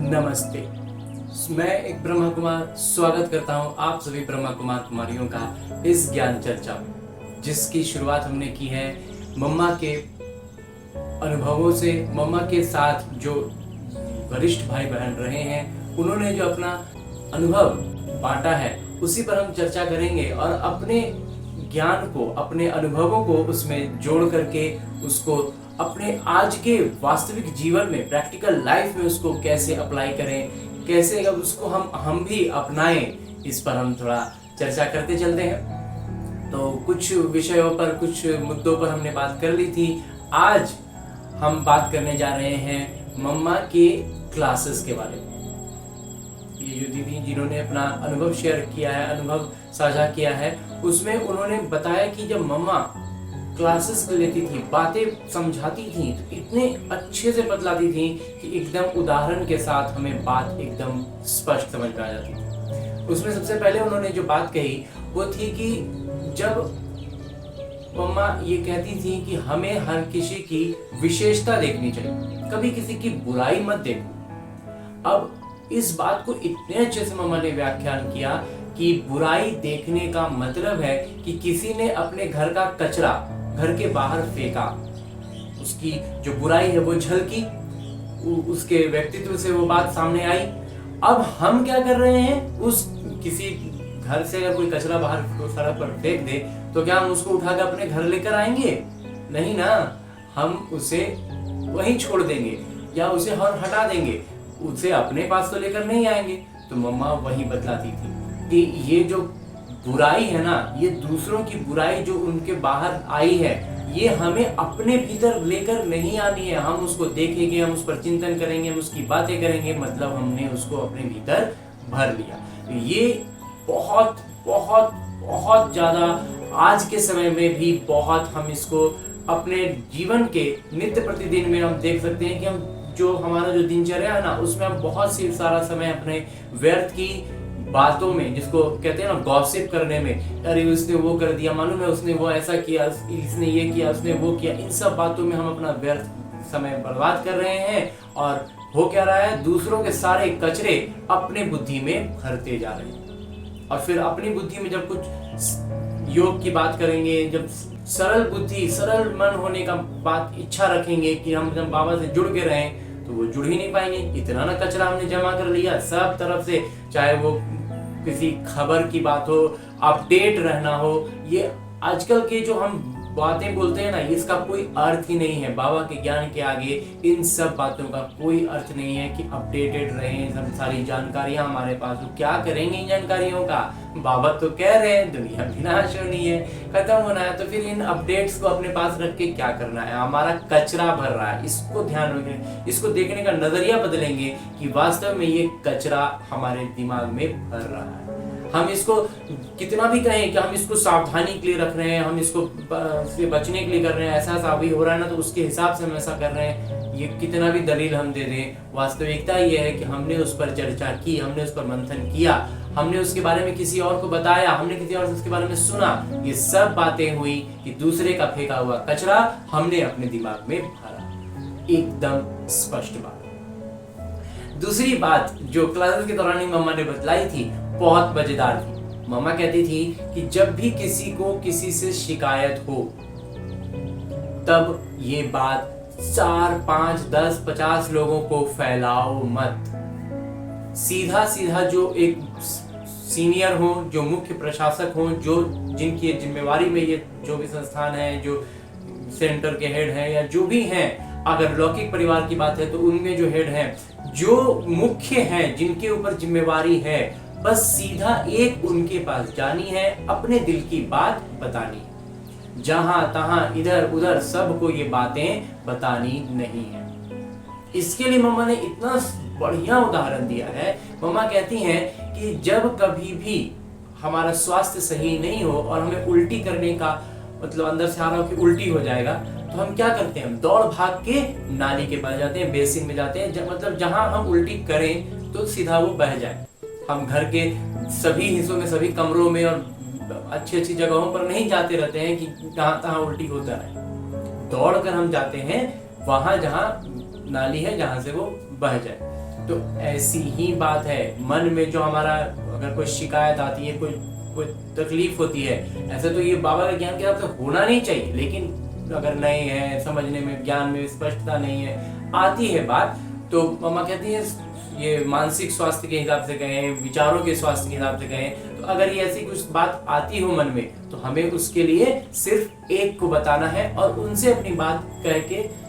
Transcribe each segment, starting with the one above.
नमस्ते। मैं एक ब्रह्मा कुमार स्वागत करता हूं आप सभी ब्रह्मा कुमार कुमारियों का इस ज्ञान चर्चा में, जिसकी शुरुआत हमने की है मम्मा के अनुभवों से। मम्मा के साथ जो वरिष्ठ भाई बहन रहे हैं, उन्होंने जो अपना अनुभव बांटा है, उसी पर हम चर्चा करेंगे और अपने ज्ञान को, अपने अनुभवों को उसमें जोड़ करके उसको अपने आज के वास्तविक जीवन में, प्रैक्टिकल लाइफ में उसको कैसे अप्लाई करें, कैसे अब उसको हम भी अपनाएं, इस पर हम थोड़ा चर्चा करते चलते हैं। तो कुछ विषयों पर, कुछ मुद्दों पर हमने बात कर ली थी। आज हम बात करने जा रहे हैं मम्मा के क्लासेस के बारे में। ये जो दीदी जिन्होंने अपना अनुभव शेयर किया है, अनुभव साझा किया है, उसमें उन्होंने बताया कि जब मम्मा क्लासेस लेती थी, बातें समझाती थी, तो इतने अच्छे से बतलाती थी कि एकदम उदाहरण के साथ हमें बात एकदम स्पष्ट समझ में आ जाती थी। उसमें सबसे पहले उन्होंने जो बात कही वो थी कि जब मम्मा ये कहती थी कि हमें हर किसी की विशेषता देखनी चाहिए, कभी किसी की बुराई मत देखो। अब इस बात को इतने अच्छे से मम्मा ने व्याख्यान किया कि बुराई देखने का मतलब है कि किसी ने अपने घर का कचरा घर के बाहर फेंका, उसकी जो बुराई है वो झलकी, उसके व्यक्तित्व से वो बात सामने आई। अब हम क्या कर रहे हैं, उस किसी घर से अगर कोई कचरा बाहर सड़क पर फेंक दे तो क्या हम उसको उठाकर अपने घर लेकर आएंगे? नहीं ना, हम उसे वहीं छोड़ देंगे या उसे हटा देंगे, उसे अपने पास तो लेकर नहीं आएंगे। तो मम्मा वही बतलाती थी कि ये जो बुराई है ना, ये दूसरों की बुराई जो उनके बाहर आई है, ये हमें अपने भीतर लेकर नहीं आनी है। हम उसको देखेंगे, हम उस पर चिंतन करेंगे, हम उसकी बातें करेंगे, मतलब हमने उसको अपने भीतर भर लिया। ये बहुत बहुत बहुत ज्यादा आज के समय में भी बहुत हम इसको अपने जीवन के नित्य प्रतिदिन में हम देख सकते हैं कि हम जो हमारा जो दिनचर्या है ना, उसमें हम बहुत सी सारा समय अपने व्यर्थ की बातों में, जिसको कहते हैं ना गॉसिप करने में, अरे उसने वो कर दिया, मालूम है उसने वो ऐसा किया, इसने ये किया, उसने वो किया, इन सब बातों में हम अपना व्यर्थ समय बर्बाद कर रहे हैं। और हो क्या रहा है, दूसरों के सारे कचरे अपने बुद्धि में भरते जा रहे हैं। और फिर अपनी बुद्धि में जब कुछ योग की बात करेंगे, जब सरल बुद्धि, सरल मन होने का बात इच्छा रखेंगे कि हम जब बाबा से जुड़ के रहें, तो वो जुड़ ही नहीं पाएंगे। इतना ना कचरा हमने जमा कर लिया सब तरफ से, चाहे वो किसी खबर की बात हो, अपडेट रहना हो, ये आजकल के जो हम बातें बोलते हैं ना, इसका कोई अर्थ ही नहीं है। बाबा के ज्ञान के आगे इन सब बातों का कोई अर्थ नहीं है कि अपडेटेड रहें, सब सारी जानकारियां हमारे पास। तो क्या करेंगे इन जानकारियों का? बाबा तो कह रहे हैं दुनिया विनाश होनी है, खत्म होना है, तो फिर इन अपडेट्स को अपने पास रख के क्या करना है? हमारा कचरा भर रहा है, इसको ध्यान रखें, इसको देखने का नजरिया बदलेंगे कि वास्तव में ये कचरा हमारे दिमाग में भर रहा है। हम इसको कितना भी कहें कि हम इसको सावधानी के लिए रख रहे हैं, हम इसको से बचने के लिए कर रहे हैं, ऐसा भी हो रहा है ना, तो उसके हिसाब से हम ऐसा कर रहे हैं, ये कितना भी दलील हम दे दें, वास्तविकता ये है कि हमने उस पर चर्चा की, हमने उस पर मंथन किया, हमने उसके बारे में किसी और को बताया, हमने किसी और से उसके बारे में सुना। ये सब बातें हुई कि दूसरे का फेंका हुआ कचरा हमने अपने दिमाग में भरा। एकदम स्पष्ट बात। दूसरी बात जो क्लासेस के दौरान ही मम्मा ने बतलाई थी, बहुत मजेदार थी। मम्मा कहती थी कि जब भी किसी को किसी से शिकायत हो, तब ये बात 4, 5, 10, 50 लोगों को फैलाओ मत। सीधा सीधा जो एक सीनियर हो, जो मुख्य प्रशासक हो, जो जिनकी जिम्मेवारी में ये जो भी संस्थान है, जो सेंटर के हेड हैं या जो भी हैं, अगर लौकिक परिवार की बात है तो उनमें जो हेड हैं, जो मुख्य हैं, जिनके ऊपर जिम्मेवारी है, बस सीधा एक उनके पास जानी है, अपने दिल की बात बतानी है। जहां तहां इधर उधर सबको ये बातें बतानी नहीं है। इसके लिए मम्मा ने इतना बढ़िया उदाहरण दिया है। मम्मा कहती हैं कि जब कभी भी हमारा स्वास्थ्य सही नहीं हो और हमें उल्टी करने का मतलब अंदर से आ रहा हो कि उल्टी हो जाएगा, तो हम क्या करते हैं? दौड़ भाग के नाली के पास जाते हैं, बेसिन में जाते हैं, मतलब जहां हम उल्टी करें तो सीधा वो बह जाए। हम घर के सभी हिस्सों में, सभी कमरों में और अच्छी अच्छी जगहों पर नहीं जाते रहते हैं कि जहां तहां उल्टी होता है। दौड़ कर हम जाते हैं वहां जहां नाली है, जहां से वो बह जाए। तो ऐसी ही बात है, मन में जो हमारा अगर कोई शिकायत आती है, कोई कोई तकलीफ होती है, ऐसे तो ये बाबा का ज्ञान के हिसाब से होना नहीं चाहिए, लेकिन अगर नहीं है, समझने में, ज्ञान में स्पष्टता नहीं है, आती है बात, तो मम्मा कहती है ये मानसिक स्वास्थ्य के हिसाब से कहें, विचारों के स्वास्थ्य के हिसाब से कहें, तो अगर ये ऐसी कुछ बात आती हो मन में, तो हमें उसके लिए सिर्फ एक को बताना है और उनसे अपनी बात कह के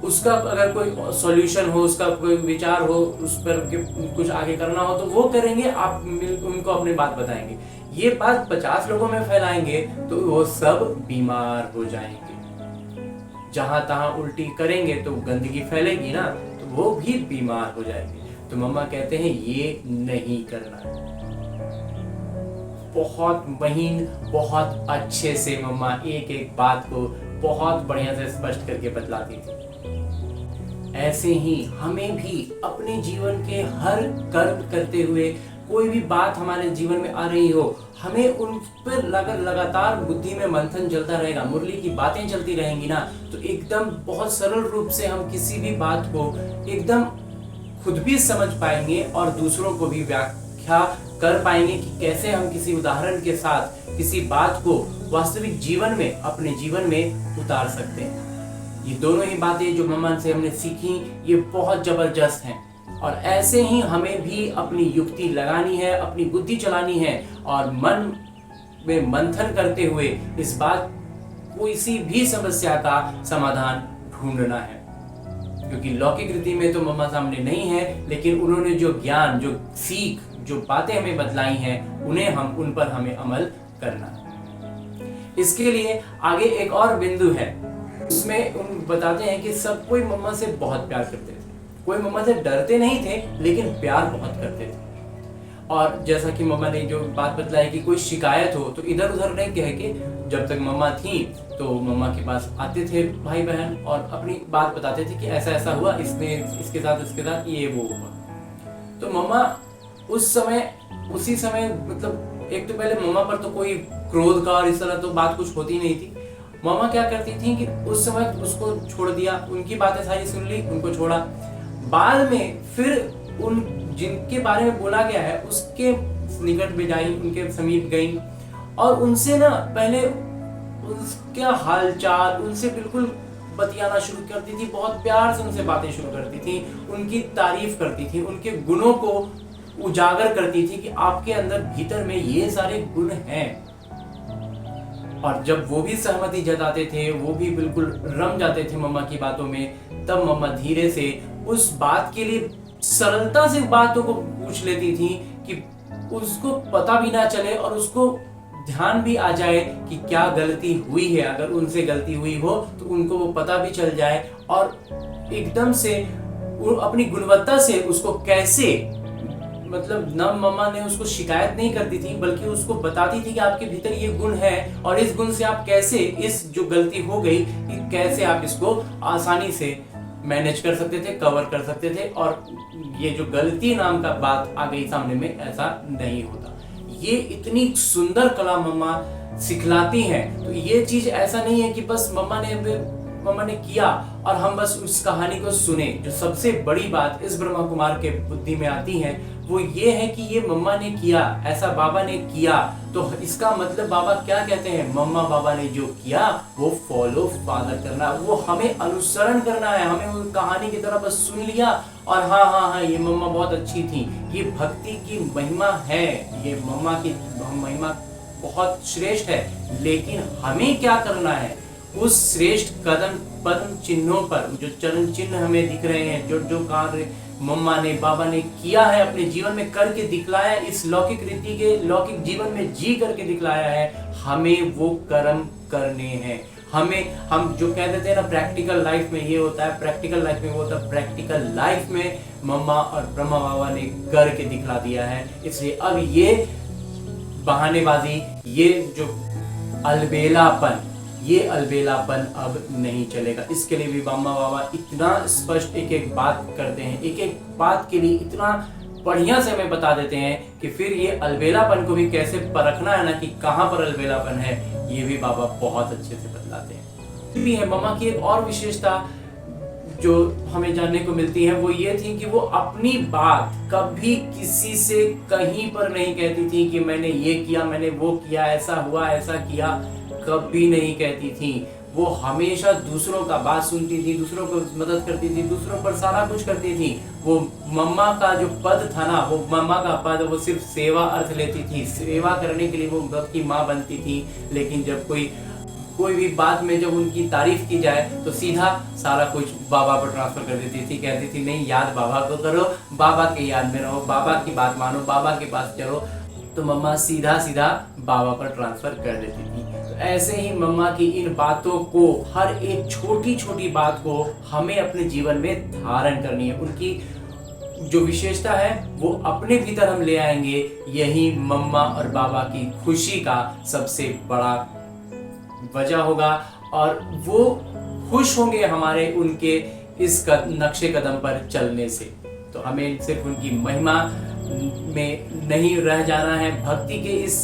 उसका अगर कोई सॉल्यूशन हो, उसका कोई विचार हो, उस पर कुछ आगे करना हो तो वो करेंगे, आप उनको अपनी बात बताएंगे। ये बात 50 लोगों में फैलाएंगे तो वो सब बीमार हो जाएंगे। जहां तहां उल्टी करेंगे तो गंदगी फैलेगी ना, तो वो भी बीमार हो जाएंगे। तो मम्मा कहते हैं ये नहीं करना है। बहुत महीन, बहुत अच्छे से मम्मा एक एक बात को बहुत बढ़िया से स्पष्ट करके बतलाती थी। ऐसे ही हमें भी अपने जीवन के हर कर्म करते हुए कोई भी बात हमारे जीवन में आ रही हो, हमें उन पर लगातार बुद्धि में मंथन चलता रहेगा, मुरली की बातें चलती रहेंगी ना, तो एकदम बहुत सरल रूप से हम किसी भी बात को एकदम खुद भी समझ पाएंगे और दूसरों को भी व्याख्या कर पाएंगे कि कैसे हम किसी उदाहरण के साथ किसी बात को वास्तविक जीवन में, अपने जीवन में उतार सकते हैं। ये दोनों ही बातें जो मम्मा से हमने सीखी, ये बहुत जबरदस्त हैं। और ऐसे ही हमें भी अपनी युक्ति लगानी है, अपनी बुद्धि चलानी है और मन में मंथन करते हुए इस बात किसी भी समस्या का समाधान ढूंढना है। क्योंकि लौकिक रीति में तो मम्मा सामने नहीं है, लेकिन उन्होंने जो ज्ञान, जो सीख, जो बातें हमें बतलाई हैं, उन पर हमें अमल करना है। इसके लिए आगे एक और बिंदु है, उसमें उन बताते हैं कि सब कोई मम्मा से बहुत प्यार करते थे। कोई मम्मा से डरते नहीं थे, लेकिन प्यार बहुत करते थे। और जैसा कि मम्मा ने जो बात बतलाई कि कोई शिकायत हो तो इधर उधर नहीं कह के, जब तक मम्मा थी तो मम्मा के पास आते थे भाई बहन और अपनी बात बताते थे कि ऐसा ऐसा हुआ, इसने इसके साथ ये वो हुआ। तो मम्मा उसी समय मतलब एक तो पहले मम्मा पर तो कोई क्रोध का और इस तरह तो बात कुछ होती नहीं थी। मम्मा क्या करती थी कि उस समय उसको छोड़ दिया, उनकी बातें सारी सुन ली, उनको छोड़ा। बाद में फिर उन जिनके बारे में बोला गया है उसके निकट में जाई, उनके समीप गई और उनसे ना पहले उसका हालचाल, उनसे बिल्कुल बतियाना शुरू करती थी, बहुत प्यार से उनसे बातें शुरू करती थी, उनकी तारीफ करती थी, उनके गुणों को उजागर करती थी कि आपके अंदर भीतर में ये सारे गुण हैं। और जब वो भी सहमति जताते थे, वो भी बिल्कुल रम जाते थे मम्मा की बातों में, तब मम्मा धीरे से उस बात के लिए सरलता से बातों को पूछ लेती थी कि उसको पता भी ना चले और उसको ध्यान भी आ जाए कि क्या गलती हुई है। अगर उनसे गलती हुई हो तो उनको वो पता भी चल जाए और एकदम से अपनी गुणवत्ता से उसको कैसे, मतलब न मम्मा ने उसको शिकायत नहीं करती थी, बल्कि उसको बताती थी कि आपके भीतर ये गुण है और इस गुण से आप कैसे, इस जो गलती हो गई कैसे आप इसको आसानी से मैनेज कर सकते थे, कवर कर सकते थे और ये जो गलती नाम का बात आ गई सामने में, ऐसा नहीं होता। ये इतनी सुंदर कला मम्मा सिखलाती हैं। तो ये चीज ऐसा नहीं है कि बस मम्मा ने किया और हम बस उस कहानी को सुने। जो सबसे बड़ी बात इस ब्रह्मा कुमार के बुद्धि में आती है वो ये है कि ये मम्मा ने किया, ऐसा बाबा ने किया, तो इसका मतलब बाबा क्या कहते हैं, मम्मा बाबा ने जो किया वो फॉलो फादर करना, वो हमें अनुसरण करना है। हमें वो कहानी की तरह बस सुन लिया और हाँ ये मम्मा बहुत अच्छी थी, ये भक्ति की महिमा है, ये मम्मा की महिमा बहुत श्रेष्ठ है। लेकिन हमें क्या करना है, उस श्रेष्ठ कदम पद्म चिन्हों पर, जो चरण चिन्ह हमें दिख रहे हैं, जो कार्य मम्मा ने, बाबा ने किया है, अपने जीवन में करके दिखलाया, इस लौकिक रीति के लौकिक जीवन में जी करके दिखलाया है, हमें वो कर्म करने हैं। हम जो कह देते हैं ना प्रैक्टिकल लाइफ में ये होता है, प्रैक्टिकल लाइफ में वो होता है, प्रैक्टिकल लाइफ में मम्मा और ब्रह्मा बाबा ने करके दिखला दिया है। इसलिए अब ये बहानेबाजी, ये जो अलबेलापन अब नहीं चलेगा। इसके लिए भी ब्रह्मा बाबा इतना स्पष्ट एक एक बात करते हैं, एक एक बात के लिए इतना बढ़िया से हमें बता देते हैं कि फिर ये अलबेलापन को भी कैसे परखना है ना, कि कहाँ पर अलबेलापन है, ये भी बाबा बहुत अच्छे से बतलाते हैं। भी है मम्मा की एक और विशेषता जो हमें जानने को मिलती है वो ये थी कि वो अपनी बात कभी किसी से कहीं पर नहीं कहती थी कि मैंने ये किया, मैंने वो किया, ऐसा हुआ, ऐसा किया, कभी नहीं कहती थी। वो हमेशा दूसरों का बात सुनती थी, दूसरों को मदद करती थी, दूसरों पर सारा कुछ करती थी। वो मम्मा का जो पद था ना, वो मम्मा का पद वो सिर्फ सेवा अर्थ लेती थी, सेवा करने के लिए वो घर की माँ बनती थी। लेकिन जब कोई भी बात में जब उनकी तारीफ की जाए तो सीधा सारा कुछ बाबा पर ट्रांसफर कर देती थी। कहती थी नहीं, याद बाबा को करो, बाबा के याद में रहो, बाबा की बात मानो, बाबा के पास चलो। तो मम्मा सीधा सीधा बाबा पर ट्रांसफर कर देती थी। तो ऐसे ही मम्मा की इन बातों को, हर एक छोटी छोटी बात को हमें अपने जीवन में धारण करनी है। उनकी जो विशेषता है वो अपने भीतर हम ले आएंगे। यही मम्मा और बाबा की खुशी का सबसे बड़ा वजह होगा और वो खुश होंगे हमारे उनके इस नक्शे कदम पर चलने से। तो हमें सिर्फ उनकी महिमा में नहीं रह जाना है, भक्ति के इस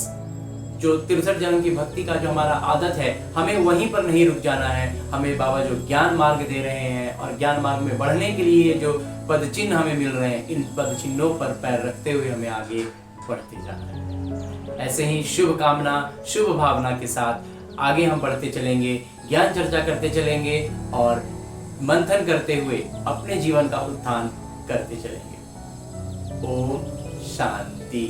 जो 63 जन्म की भक्ति का जो हमारा आदत है, हमें वहीं पर नहीं रुक जाना है। हमें बाबा जो ज्ञान मार्ग दे रहे हैं और ज्ञान मार्ग में बढ़ने के लिए जो पद चिन्ह हमें मिल रहे हैं, इन पद चिन्हों पर पैर रखते हुए हमें आगे बढ़ते जाना है। ऐसे ही शुभ कामना, शुभ भावना के साथ आगे हम बढ़ते चलेंगे, ज्ञान चर्चा करते चलेंगे और मंथन करते हुए अपने जीवन का उत्थान करते चलेंगे। ओम शांति।